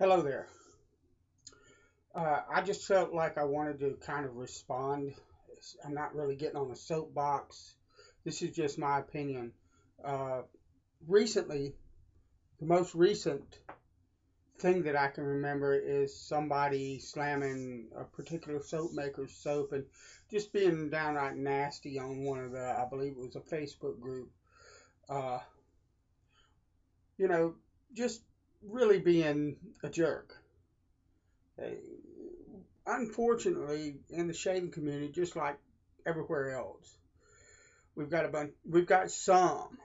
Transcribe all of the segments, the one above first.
Hello there. I just felt like I wanted to kind of respond. I'm not really getting on a soapbox. This is just my opinion. Uh, Recently, the most recent thing that I can remember is somebody slamming a particular soap maker's soap and just being downright nasty on one of the, I believe it was a Facebook group. Uh, you know, just really being a jerk. Uh, Unfortunately, in the shaving community, just like everywhere else, we've got some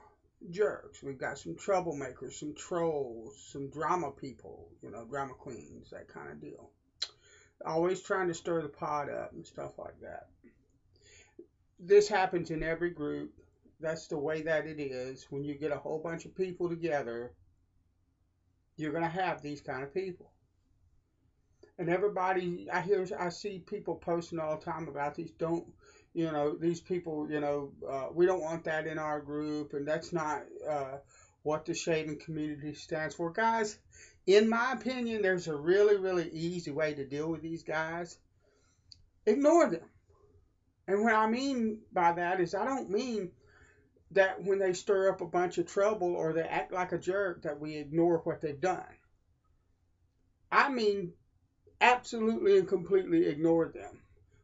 jerks, we've got some troublemakers, some trolls, some drama people, drama queens, that kind of deal. Always trying to stir the pot up and stuff like that. This happens in every group. That's the way that it is. When you get a whole bunch of people together, you're going to have these kind of people. And everybody, I see people posting all the time about these. Don't, these people, we don't want that in our group, and that's not what the shaving community stands for. Guys, in my opinion, there's a really, really easy way to deal with these guys. Ignore them. And what I mean by that is, I don't mean that when they stir up a bunch of trouble or they act like a jerk that we ignore what they've done. I mean absolutely and completely ignore them.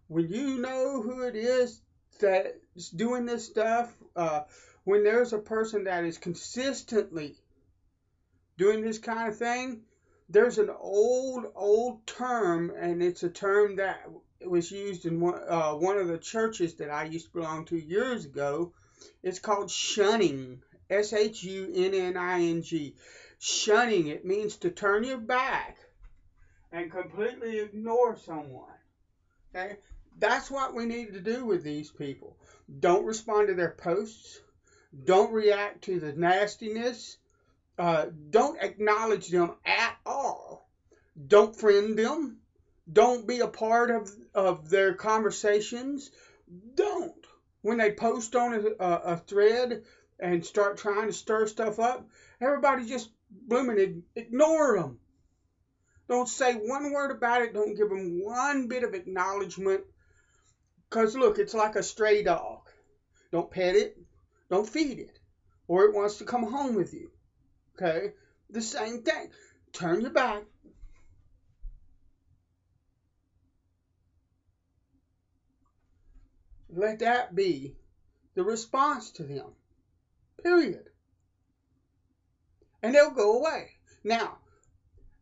When you know who it is that's doing this stuff, when there's a person that is consistently doing this kind of thing, there's an old term, and it's a term that was used in one of the churches that I used to belong to years ago. It's called shunning. Shunning. Shunning. It means to turn your back and completely ignore someone. Okay? That's what we need to do with these people. Don't respond to their posts. Don't react to the nastiness. Don't acknowledge them at all. Don't friend them. Don't be a part of their conversations. Don't. When they post on a thread and start trying to stir stuff up, everybody just blooming ignore them. Don't say one word about it. Don't give them one bit of acknowledgement. Because look, it's like a stray dog. Don't pet it. Don't feed it. Or it wants to come home with you. Okay? The same thing. Turn your back. Let that be the response to them. Period. And they'll go away. Now,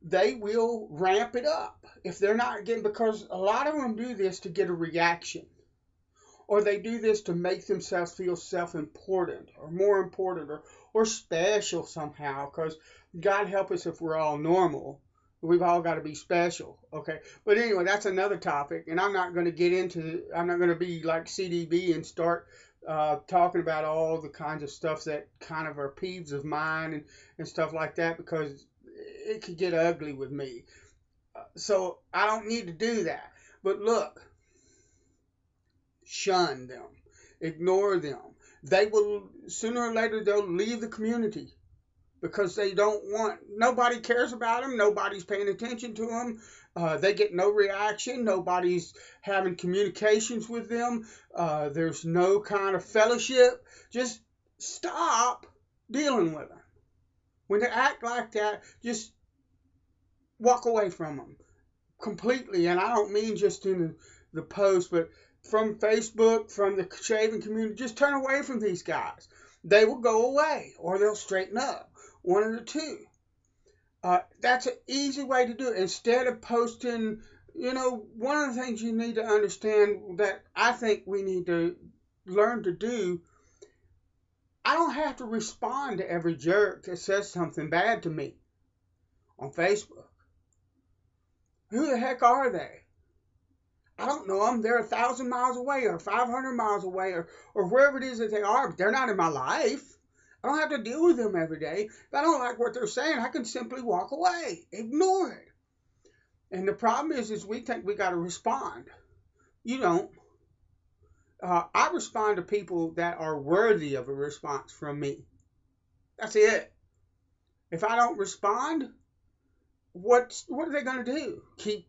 they will ramp it up if they're not getting, because a lot of them do this to get a reaction, or they do this to make themselves feel self-important or more important or special somehow, because God help us if we're all normal. We've all got to be special, okay? But anyway, that's another topic, and I'm not going to I'm not going to be like CDB and start talking about all the kinds of stuff that kind of are peeves of mine and stuff like that, because it could get ugly with me. So I don't need to do that. But look, shun them, ignore them. They will, sooner or later, they'll leave the community because they don't want, nobody cares about them, nobody's paying attention to them. They get no reaction, nobody's having communications with them. There's no kind of fellowship. Just stop dealing with them. When they act like that, just walk away from them completely. And I don't mean just in the post, but from Facebook, from the shaving community. Just turn away from these guys. They will go away or they'll straighten up. One of the two. That's an easy way to do it. Instead of posting, one of the things you need to understand that I think we need to learn to do, I don't have to respond to every jerk that says something bad to me on Facebook. Who the heck are they? I don't know them. They're 1,000 miles away or 500 miles away or wherever it is that they are. But they're not in my life. I don't have to deal with them every day. If I don't like what they're saying, I can simply walk away. Ignore it. And the problem is we think we got to respond. You don't. I respond to people that are worthy of a response from me. That's it. If I don't respond, what are they going to do? Keep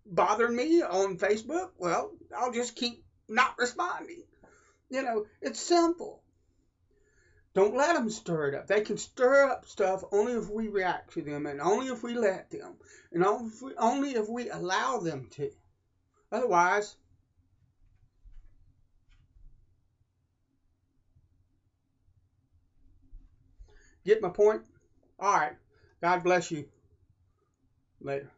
bothering me on Facebook? Well, I'll just keep not responding. It's simple. Don't let them stir it up. They can stir up stuff only if we react to them, and only if we let them, and only if we allow them to. Otherwise, get my point? All right. God bless you. Later.